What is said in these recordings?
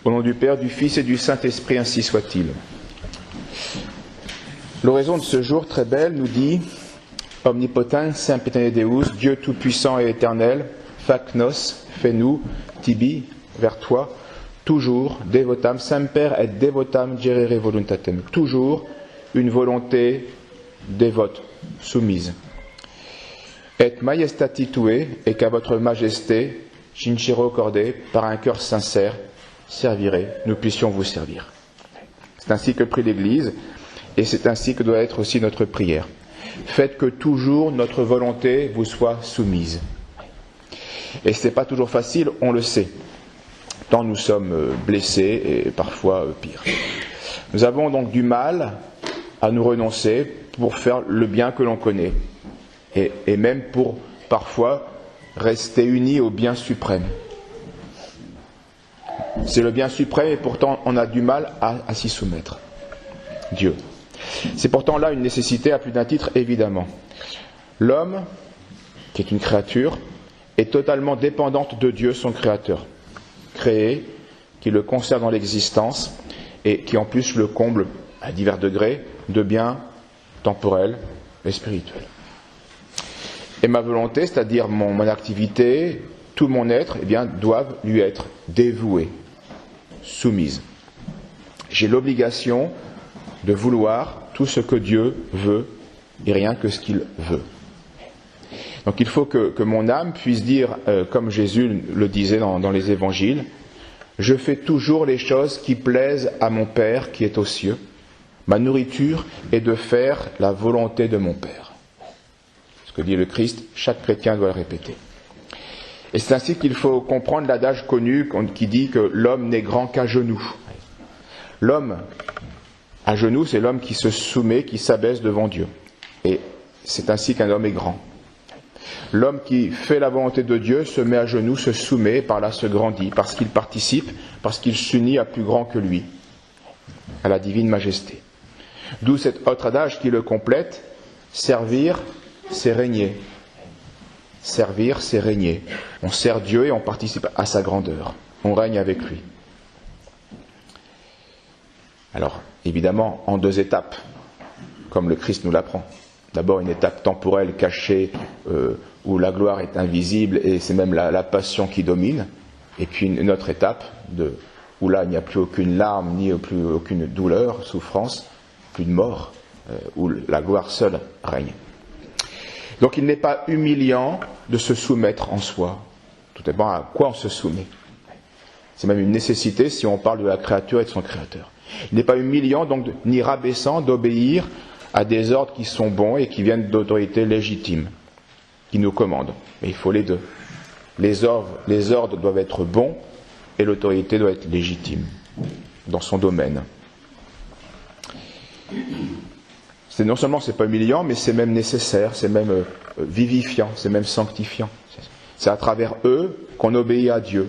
Au nom du Père, du Fils et du Saint-Esprit, ainsi soit-il. L'oraison de ce jour, très belle, nous dit « Omnipotens, Sempiternus Deus, Dieu tout-puissant et éternel, fac nos, fais-nous, tibi, vers toi, toujours, devotam, semper et devotam gerere voluntatem. » Toujours une volonté dévote, soumise. « Et majestati tue, et qu'à votre majesté, Shinshiro cordé, par un cœur sincère, servirez, nous puissions vous servir. » C'est ainsi que prie l'Église, et c'est ainsi que doit être aussi notre prière. Faites que toujours notre volonté vous soit soumise. Et ce n'est pas toujours facile, on le sait. Tant nous sommes blessés et parfois pire. Nous avons donc du mal à nous renoncer pour faire le bien que l'on connaît. Et même pour parfois rester unis au bien suprême. C'est le bien suprême et pourtant on a du mal à s'y soumettre. Dieu. C'est pourtant là une nécessité à plus d'un titre, évidemment. L'homme, qui est une créature, est totalement dépendante de Dieu, son Créateur. Créé, qui le conserve dans l'existence et qui en plus le comble à divers degrés de biens temporels et spirituels. Et ma volonté, c'est-à-dire mon activité, tout mon être, eh bien, doivent lui être dévouées, soumises. J'ai l'obligation de vouloir tout ce que Dieu veut et rien que ce qu'il veut. Donc il faut que mon âme puisse dire, comme Jésus le disait dans les évangiles, « Je fais toujours les choses qui plaisent à mon Père qui est aux cieux. Ma nourriture est de faire la volonté de mon Père. » Ce que dit le Christ, chaque chrétien doit le répéter. Et c'est ainsi qu'il faut comprendre l'adage connu qui dit que l'homme n'est grand qu'à genoux. L'homme à genoux, c'est l'homme qui se soumet, qui s'abaisse devant Dieu. Et c'est ainsi qu'un homme est grand. L'homme qui fait la volonté de Dieu se met à genoux, se soumet, par là se grandit, parce qu'il participe, parce qu'il s'unit à plus grand que lui, à la divine majesté. D'où cet autre adage qui le complète, servir, c'est régner. Servir, c'est régner. On sert Dieu et on participe à sa grandeur. On règne avec lui. Alors, évidemment, en deux étapes, comme le Christ nous l'apprend. D'abord, une étape temporelle cachée, où la gloire est invisible et c'est même la passion qui domine. Et puis une autre étape, où là, il n'y a plus aucune larme, ni plus aucune douleur, souffrance, plus de mort, où la gloire seule règne. Donc il n'est pas humiliant de se soumettre en soi. Tout dépend à quoi on se soumet. C'est même une nécessité si on parle de la créature et de son créateur. Il n'est pas humiliant, donc ni rabaissant, d'obéir à des ordres qui sont bons et qui viennent d'autorités légitimes, qui nous commandent. Mais il faut les deux. Les ordres doivent être bons et l'autorité doit être légitime dans son domaine. Non seulement c'est pas humiliant, mais c'est même nécessaire, c'est même vivifiant, c'est même sanctifiant. C'est à travers eux qu'on obéit à Dieu.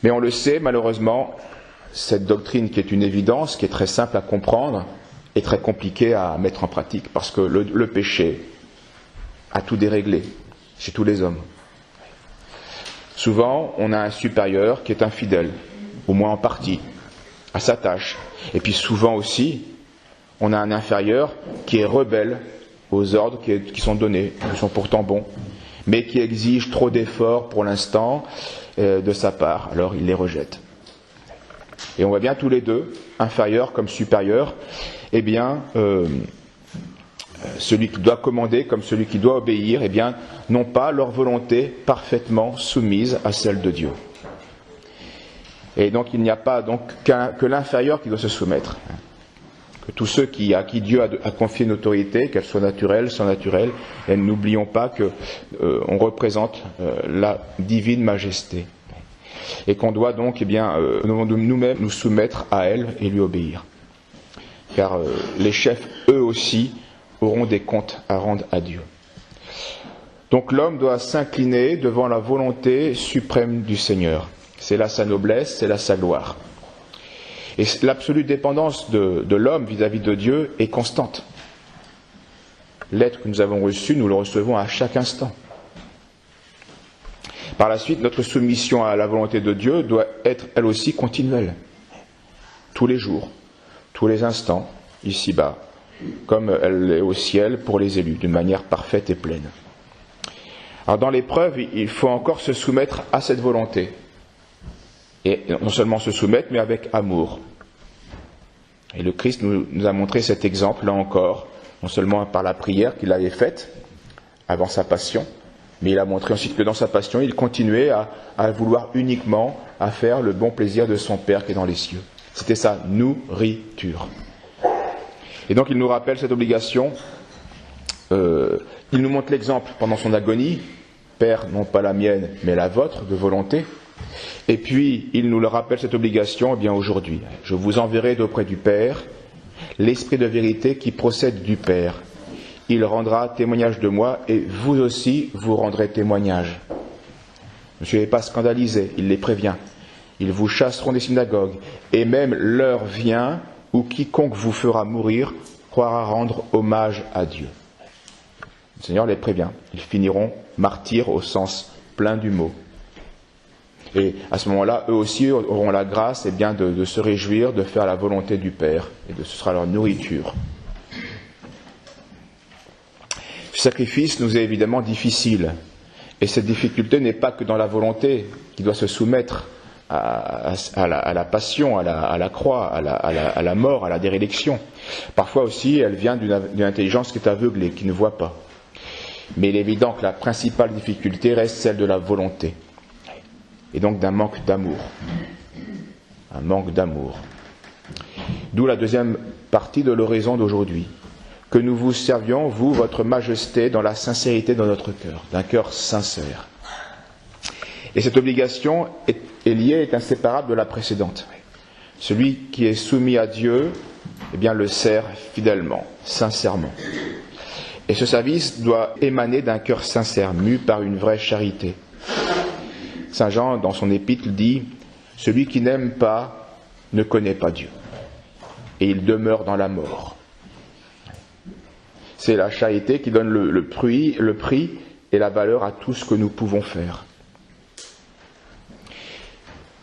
Mais on le sait, malheureusement, cette doctrine qui est une évidence, qui est très simple à comprendre, est très compliquée à mettre en pratique, parce que le péché a tout déréglé chez tous les hommes. Souvent, on a un supérieur qui est infidèle, au moins en partie, à sa tâche. Et puis souvent aussi, on a un inférieur qui est rebelle aux ordres qui sont donnés, qui sont pourtant bons, mais qui exige trop d'efforts pour l'instant de sa part, alors il les rejette. Et on voit bien tous les deux, inférieur comme supérieur, eh bien, celui qui doit commander comme celui qui doit obéir, eh bien, n'ont pas leur volonté parfaitement soumise à celle de Dieu. Et donc il n'y a pas donc que l'inférieur qui doit se soumettre. Que tous ceux à qui Dieu a confié une autorité, qu'elle soit naturelle, sans naturelle, et n'oublions pas qu'on représente la divine majesté. Et qu'on doit donc nous-mêmes nous soumettre à elle et lui obéir. Car les chefs, eux aussi, auront des comptes à rendre à Dieu. Donc l'homme doit s'incliner devant la volonté suprême du Seigneur. C'est là sa noblesse, c'est là sa gloire. Et l'absolue dépendance de l'homme vis-à-vis de Dieu est constante. L'être que nous avons reçu, nous le recevons à chaque instant. Par la suite, notre soumission à la volonté de Dieu doit être elle aussi continuelle. Tous les jours, tous les instants, ici-bas, comme elle est au ciel pour les élus, d'une manière parfaite et pleine. Alors dans l'épreuve, il faut encore se soumettre à cette volonté. Et non seulement se soumettre, mais avec amour. Et le Christ nous a montré cet exemple, là encore, non seulement par la prière qu'il avait faite avant sa passion, mais il a montré ensuite que dans sa passion, il continuait à vouloir uniquement à faire le bon plaisir de son Père qui est dans les cieux. C'était sa nourriture. Et donc il nous rappelle cette obligation. Il nous montre l'exemple pendant son agonie. Père, non pas la mienne, mais la vôtre, de volonté. Et puis, il nous le rappelle cette obligation, eh bien aujourd'hui. Je vous enverrai d'auprès du Père l'Esprit de vérité qui procède du Père. Il rendra témoignage de moi et vous aussi, vous rendrez témoignage. Ne soyez pas scandalisés, il les prévient. Ils vous chasseront des synagogues. Et même l'heure vient où quiconque vous fera mourir croira rendre hommage à Dieu. Le Seigneur les prévient. Ils finiront martyrs au sens plein du mot. Et à ce moment-là, eux aussi auront la grâce de se réjouir, de faire la volonté du Père. Et ce sera leur nourriture. Ce sacrifice nous est évidemment difficile. Et cette difficulté n'est pas que dans la volonté qui doit se soumettre à la passion, à la croix, à la mort, à la déréliction. Parfois aussi, elle vient d'une intelligence qui est aveuglée, qui ne voit pas. Mais il est évident que la principale difficulté reste celle de la volonté. Et donc d'un manque d'amour. Un manque d'amour. D'où la deuxième partie de l'oraison d'aujourd'hui. Que nous vous servions, vous, votre majesté, dans la sincérité de notre cœur, d'un cœur sincère. Et cette obligation est inséparable de la précédente. Celui qui est soumis à Dieu, eh bien, le sert fidèlement, sincèrement. Et ce service doit émaner d'un cœur sincère, mu par une vraie charité. Saint Jean, dans son épître, dit « Celui qui n'aime pas ne connaît pas Dieu, et il demeure dans la mort. » C'est la charité qui donne le prix et la valeur à tout ce que nous pouvons faire.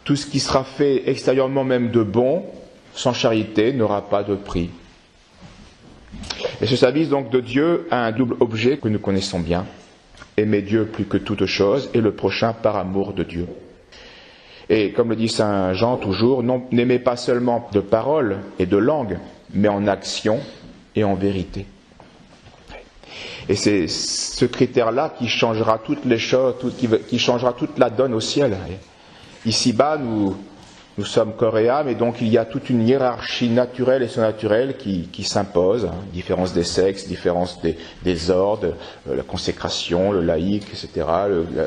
Tout ce qui sera fait extérieurement même de bon, sans charité, n'aura pas de prix. Et ce service donc de Dieu a un double objet que nous connaissons bien. Aimer Dieu plus que toute chose et le prochain par amour de Dieu. Et comme le dit Saint Jean toujours, n'aimez pas seulement de parole et de langue, mais en action et en vérité. Et c'est ce critère-là qui changera toutes les choses, qui changera toute la donne au ciel. Ici-bas, nous sommes corps et âme, et donc il y a toute une hiérarchie naturelle et surnaturelle qui s'impose. Différence des sexes, différence des ordres, la consécration, le laïque, etc.,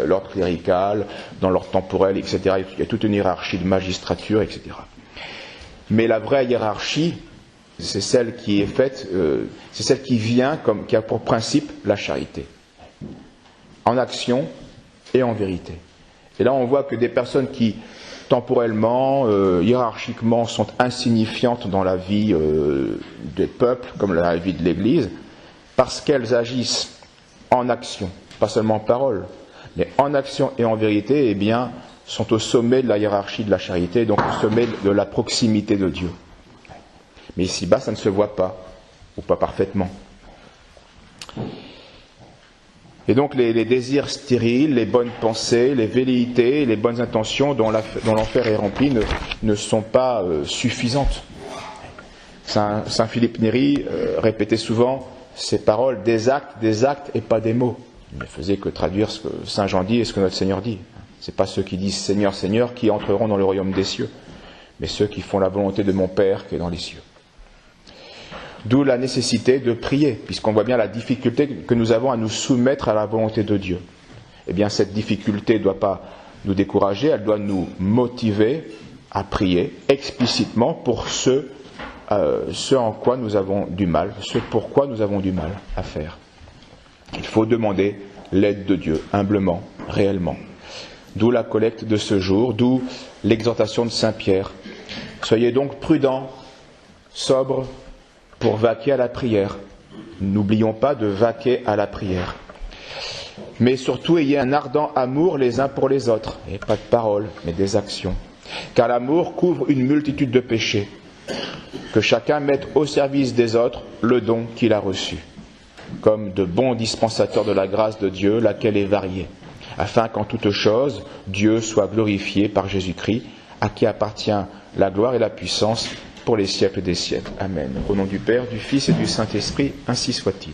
l'ordre clérical, dans l'ordre temporel, etc. Il y a toute une hiérarchie de magistrature, etc. Mais la vraie hiérarchie, c'est celle qui est faite, c'est celle qui vient, qui a pour principe la charité. En action et en vérité. Et là, on voit que des personnes qui, temporellement, hiérarchiquement, sont insignifiantes dans la vie des peuples, comme dans la vie de l'Église, parce qu'elles agissent en action, pas seulement en parole, mais en action et en vérité, eh bien, sont au sommet de la hiérarchie de la charité, donc au sommet de la proximité de Dieu. Mais ici-bas, ça ne se voit pas, ou pas parfaitement. Et donc les désirs stériles, les bonnes pensées, les velléités, les bonnes intentions dont l'enfer est rempli ne sont pas suffisantes. Saint Philippe Néri répétait souvent ces paroles, des actes et pas des mots. Il ne faisait que traduire ce que Saint Jean dit et ce que notre Seigneur dit. Ce n'est pas ceux qui disent Seigneur, Seigneur qui entreront dans le royaume des cieux, mais ceux qui font la volonté de mon Père qui est dans les cieux. D'où la nécessité de prier, puisqu'on voit bien la difficulté que nous avons à nous soumettre à la volonté de Dieu. Eh bien, cette difficulté ne doit pas nous décourager, elle doit nous motiver à prier explicitement pour ce en quoi nous avons du mal, ce pourquoi nous avons du mal à faire. Il faut demander l'aide de Dieu, humblement, réellement. D'où la collecte de ce jour, d'où l'exhortation de Saint Pierre. Soyez donc prudents, sobres, pour vaquer à la prière. N'oublions pas de vaquer à la prière. Mais surtout, ayez un ardent amour les uns pour les autres, et pas de paroles, mais des actions. Car l'amour couvre une multitude de péchés. Que chacun mette au service des autres le don qu'il a reçu, comme de bons dispensateurs de la grâce de Dieu, laquelle est variée, afin qu'en toutes choses, Dieu soit glorifié par Jésus-Christ, à qui appartient la gloire et la puissance pour les siècles des siècles. Amen. Au nom du Père, du Fils et du Saint-Esprit, ainsi soit-il.